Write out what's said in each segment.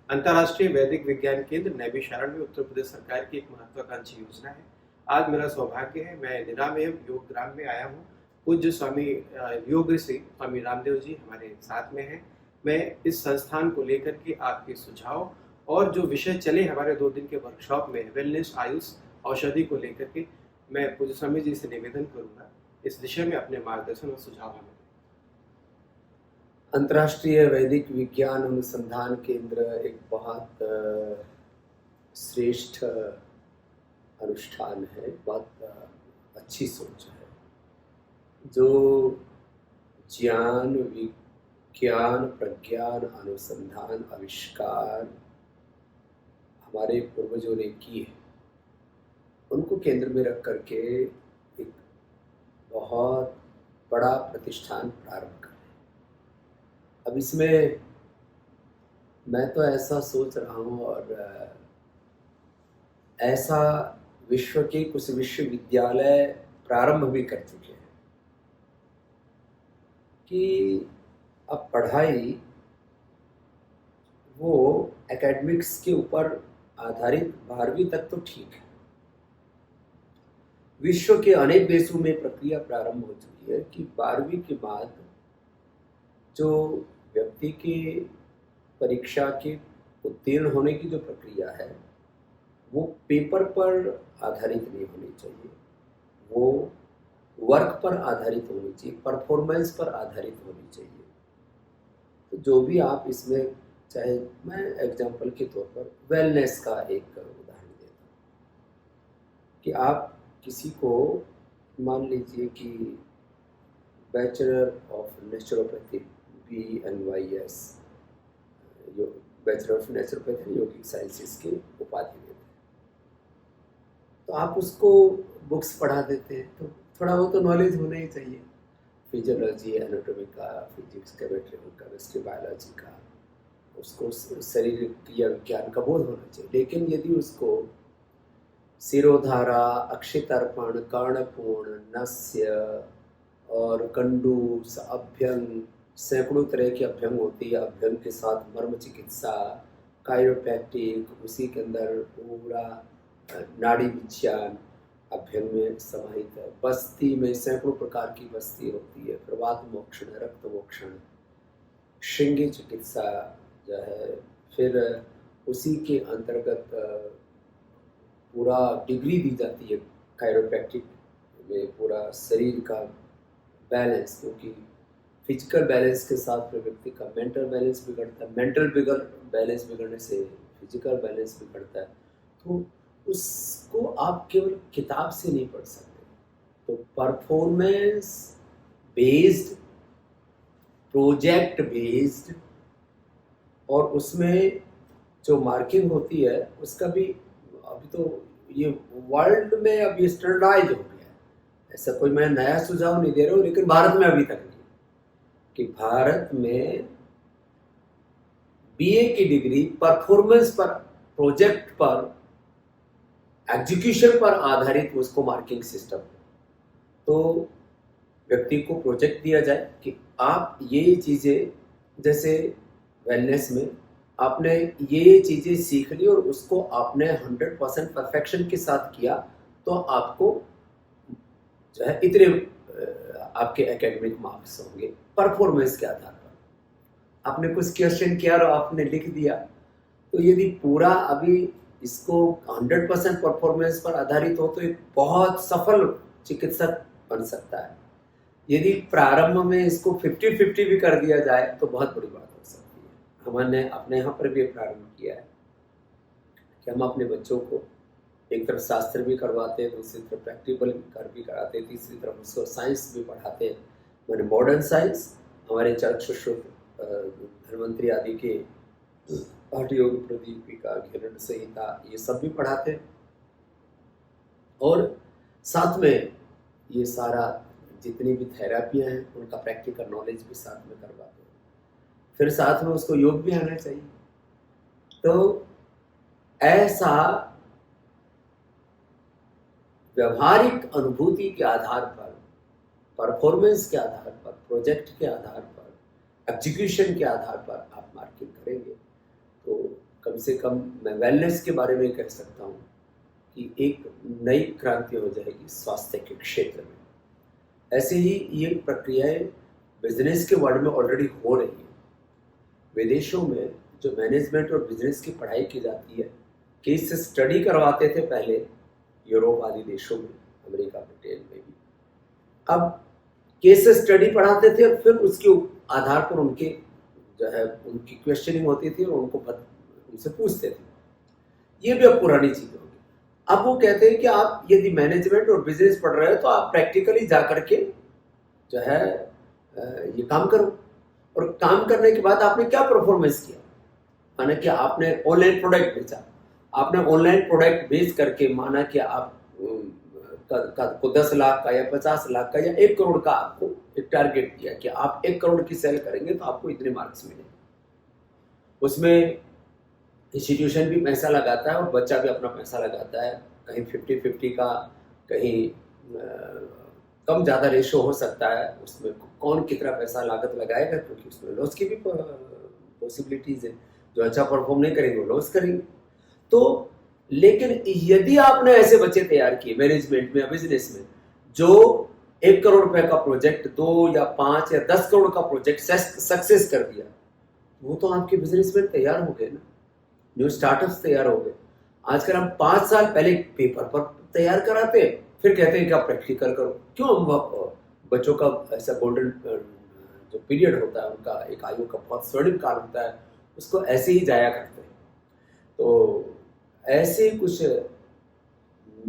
अंतर्राष्ट्रीय वैदिक विज्ञान केंद्र नैमिषारण्य में उत्तर प्रदेश सरकार की एक महत्वाकांक्षी योजना है। आज मेरा सौभाग्य है, मैं निरामय योग ग्राम में आया हूँ। पूज्य स्वामी योग श्री स्वामी रामदेव जी हमारे साथ में हैं। मैं इस संस्थान को लेकर के आपके सुझाव और जो विषय चले हमारे 2 दिन के वर्कशॉप में वेलनेस, आयुष, औषधि को लेकर के मैं पूज्य स्वामी जी से निवेदन करूँगा इस दिशा में अपने मार्गदर्शन और सुझाव हमें। अंतर्राष्ट्रीय वैदिक विज्ञान अनुसंधान केंद्र एक बहुत श्रेष्ठ अनुष्ठान है, बहुत अच्छी सोच है। जो ज्ञान, विज्ञान, प्रज्ञान, अनुसंधान, आविष्कार हमारे पूर्वजों ने किए, उनको केंद्र में रख करके एक बहुत बड़ा प्रतिष्ठान प्रारंभ कर। अब इसमें मैं तो ऐसा सोच रहा हूँ और ऐसा विश्व के कुछ विश्वविद्यालय प्रारंभ भी कर चुके हैं कि अब पढ़ाई वो एकेडमिक्स के ऊपर आधारित 12वीं तक तो ठीक है। विश्व के अनेक देशों में प्रक्रिया प्रारंभ हो चुकी है कि 12वीं के बाद जो व्यक्ति की परीक्षा के उत्तीर्ण होने की जो प्रक्रिया है वो पेपर पर आधारित नहीं होनी चाहिए, वो वर्क पर आधारित होनी चाहिए, परफॉर्मेंस पर आधारित होनी चाहिए। तो जो भी आप इसमें, चाहे मैं एग्जांपल के तौर पर वेलनेस का एक उदाहरण देता हूँ कि आप किसी को मान लीजिए कि बैचलर ऑफ नेचुरोपैथी BNYS, जो bachelor of naturopathy yogic sciences की उपाधि देते हैं, तो आप उसको बुक्स पढ़ा देते हैं तो थोड़ा बहुत तो नॉलेज होना ही चाहिए, फिजियोलॉजी, एनाटॉमी का, फिजिक्स, केमिस्ट्री, बायोलॉजी का, उसको शरीर क्रिया विज्ञान का बोध होना चाहिए। लेकिन यदि उसको शिरोधारा, अक्षितर्पण, कर्णपूर्ण, नस्य और कंडूस, अभ्यंग, सैकड़ों तरह की अभ्यंग होती है, अभ्यंग के साथ मर्म चिकित्सा, कायरोप्रैक्टिक, उसी के अंदर पूरा नाड़ी विज्ञान अभ्यंग में समाहित है। बस्ती में सैकड़ों प्रकार की बस्ती होती है, प्रवात मोक्षण, रक्त मोक्षण, श्रृंगी चिकित्सा जो है, फिर उसी के अंतर्गत पूरा डिग्री दी जाती है कायरोप्रैक्टिक में, पूरा शरीर का बैलेंस, क्योंकि फिजिकल बैलेंस के साथ में व्यक्ति का मेंटल बैलेंस बिगड़ता है, मेंटल बैलेंस बिगड़ने से फिजिकल बैलेंस बिगड़ता है। तो उसको आप केवल किताब से नहीं पढ़ सकते। तो परफॉर्मेंस बेस्ड, प्रोजेक्ट बेस्ड, और उसमें जो मार्किंग होती है उसका भी अभी तो ये वर्ल्ड में अब ये स्टैंडर्डाइज हो गया है। ऐसा कोई मैं नया सुझाव नहीं दे रहा हूँ, लेकिन भारत में अभी तक नहीं, कि भारत में BA की डिग्री परफॉर्मेंस पर, प्रोजेक्ट पर, एग्जीक्यूशन पर आधारित उसको मार्किंग सिस्टम। तो व्यक्ति को प्रोजेक्ट दिया जाए कि आप ये चीज़ें, जैसे वेलनेस में आपने ये चीज़ें सीख ली और उसको आपने 100% परफेक्शन के साथ किया, तो आपको जो है इतने आपके एकेडमिक मार्क्स होंगे परफॉर्मेंस के आधार पर। आपने कुछ क्वेश्चन किया और आपने लिख दिया, तो यदि पूरा अभी इसको 100% परफॉर्मेंस पर आधारित हो तो एक बहुत सफल चिकित्सक बन सकता है। यदि प्रारंभ में इसको 50-50 भी कर दिया जाए तो बहुत बड़ी बात हो सकती है। हमने अपने यहाँ पर भी प्रारंभ किया है कि हम अपने बच्चों को एक तरफ शास्त्र भी करवाते हैं, दूसरी तरफ प्रैक्टिकल भी कराते हैं, तीसरी तरफ उसको साइंस भी पढ़ाते हैं, मैंने मॉडर्न साइंस, हमारे चरक धन्वंतरी आदि के पाठ योग प्रदीपिका, घिरण संहिता, ये सब भी पढ़ाते हैं। और साथ में ये सारा जितनी भी थेरापियाँ हैं उनका प्रैक्टिकल नॉलेज भी साथ में करवाते हैं। फिर साथ में उसको योग भी आना चाहिए। तो ऐसा व्यवहारिक अनुभूति के आधार पर, परफॉर्मेंस के आधार पर, प्रोजेक्ट के आधार पर, एग्जीक्यूशन के आधार पर आप मार्किंग करेंगे तो कम से कम मैं वेलनेस के बारे में कह सकता हूँ कि एक नई क्रांति हो जाएगी स्वास्थ्य के क्षेत्र में। ऐसे ही ये प्रक्रियाएं बिजनेस के वर्ल्ड में ऑलरेडी हो रही है। विदेशों में जो मैनेजमेंट और बिजनेस की पढ़ाई की जाती है, केस स्टडी करवाते थे पहले यूरोप आदि देशों में, अमेरिका ब्रिटेन में भी। अब केस स्टडी पढ़ाते थे, फिर उसके आधार पर उनके जो है उनकी क्वेश्चनिंग होती थी और उनसे पूछते थे। ये भी अब पुरानी चीज़ होगी। अब वो कहते हैं कि आप यदि मैनेजमेंट और बिजनेस पढ़ रहे हो तो आप प्रैक्टिकली जा करके जो है ये काम करो, और काम करने के बाद आपने क्या परफॉर्मेंस किया, माना कि आपने ऑनलाइन प्रोडक्ट बेचा, आपने ऑनलाइन प्रोडक्ट बेच करके माना कि आप को 10 लाख का या 50 लाख का या 1 करोड़ का आपको एक टारगेट दिया कि आप 1 करोड़ की सेल करेंगे तो आपको इतने मार्क्स मिले। उसमें इंस्टीट्यूशन भी पैसा लगाता है और बच्चा भी अपना पैसा लगाता है, कहीं 50-50 का, कहीं कम ज़्यादा रेशो हो सकता है। उसमें कौन कितना पैसा लागत लगाएगा, क्योंकि उसमें लॉस की भी पॉसिबिलिटीज़ है। जो अच्छा परफॉर्म नहीं करेंगे वो लॉस करेंगे। तो लेकिन यदि आपने ऐसे बच्चे तैयार किए मैनेजमेंट में या बिजनेस में जो 1 करोड़ रुपए का प्रोजेक्ट 2 या 5 या 10 करोड़ का प्रोजेक्ट सक्सेस कर दिया, वो तो आपके बिजनेसमैन तैयार हो गए ना, न्यू स्टार्टअप्स तैयार हो गए। आजकल हम 5 साल पहले पेपर पर तैयार कराते हैं, फिर कहते हैं कि आप प्रैक्टिकल करो। क्यों? हम बच्चों का ऐसा गोल्डन जो पीरियड होता है, उनका एक आयु का बहुत स्वर्णिम काल होता है, उसको ऐसे ही जाया करते हैं। तो ऐसे कुछ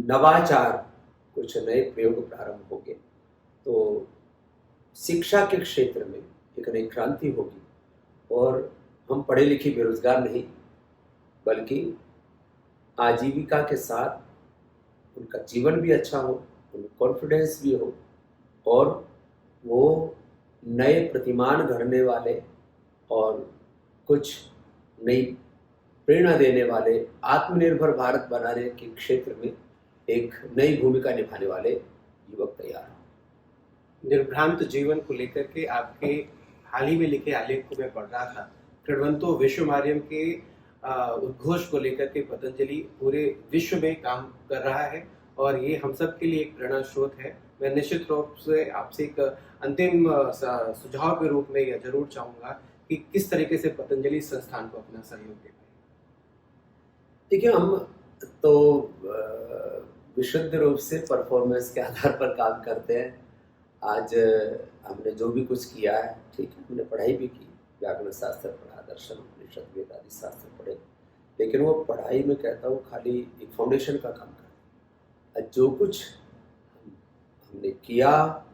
नवाचार, कुछ नए प्रयोग प्रारंभ होंगे तो शिक्षा के क्षेत्र में एक नई क्रांति होगी, और हम पढ़े लिखे बेरोजगार नहीं बल्कि आजीविका के साथ उनका जीवन भी अच्छा हो, उनमें कॉन्फिडेंस भी हो, और वो नए प्रतिमान गढ़ने वाले और कुछ नई प्रेरणा देने वाले, आत्मनिर्भर भारत बनाने के क्षेत्र में एक नई भूमिका निभाने वाले युवक तैयार हैं। निर्भ्रांत जीवन को लेकर के आपके हाल ही में लिखे आलेख को मैं पढ़ रहा था। कृण्वन्तो विश्वमार्यम के उद्घोष को लेकर के पतंजलि पूरे विश्व में काम कर रहा है, और ये हम सब के लिए एक प्रेरणा स्रोत है। मैं निश्चित रूप से आपसे एक अंतिम सुझाव के रूप में यह जरूर चाहूँगा कि किस तरीके से पतंजलि संस्थान को अपना सहयोग दे पाए। देखिए, हम तो विशुद्ध रूप से परफॉर्मेंस के आधार पर काम करते हैं। आज हमने जो भी कुछ किया है, ठीक है, हमने पढ़ाई भी की, व्याकरण शास्त्र पढ़ा, दर्शन, उपनिषद, वेद आदि शास्त्र पढ़े, लेकिन वो पढ़ाई में कहता हूँ खाली एक फाउंडेशन का काम करता है। जो कुछ हमने किया,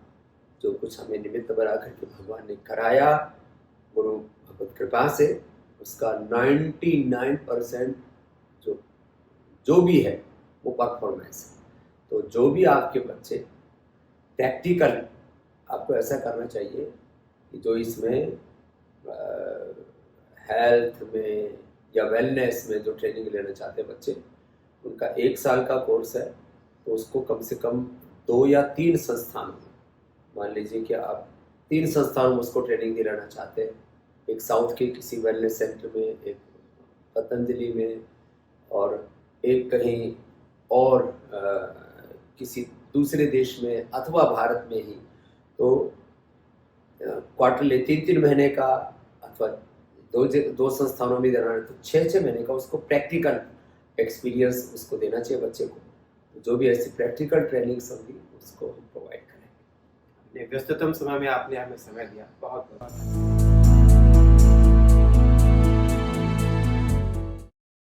जो कुछ हमें निमित्त बना करके भगवान ने कराया गुरु भगवत कृपा से, उसका 99% जो भी है वो परफॉर्मेंस है। तो जो भी आपके बच्चे प्रैक्टिकल, आपको ऐसा करना चाहिए कि जो इसमें हेल्थ में या वेलनेस में जो ट्रेनिंग लेना चाहते हैं बच्चे, उनका 1 साल का कोर्स है, तो उसको कम से कम 2 या 3 संस्थानों में, मान लीजिए कि आप 3 संस्थानों में उसको ट्रेनिंग दिलाना चाहते हैं, एक साउथ के किसी वेलनेस सेंटर में, एक पतंजलि में, और एक कहीं और किसी दूसरे देश में अथवा भारत में ही, तो क्वार्टरली 3-3 महीने का अथवा 2 संस्थानों में देना है, तो 6-6 महीने का उसको प्रैक्टिकल एक्सपीरियंस उसको देना चाहिए बच्चे को। तो जो भी ऐसी प्रैक्टिकल ट्रेनिंग्स होंगी उसको हम प्रोवाइड करेंगे। व्यस्ततम समय में आपने हमें समय दिया, बहुत बहुत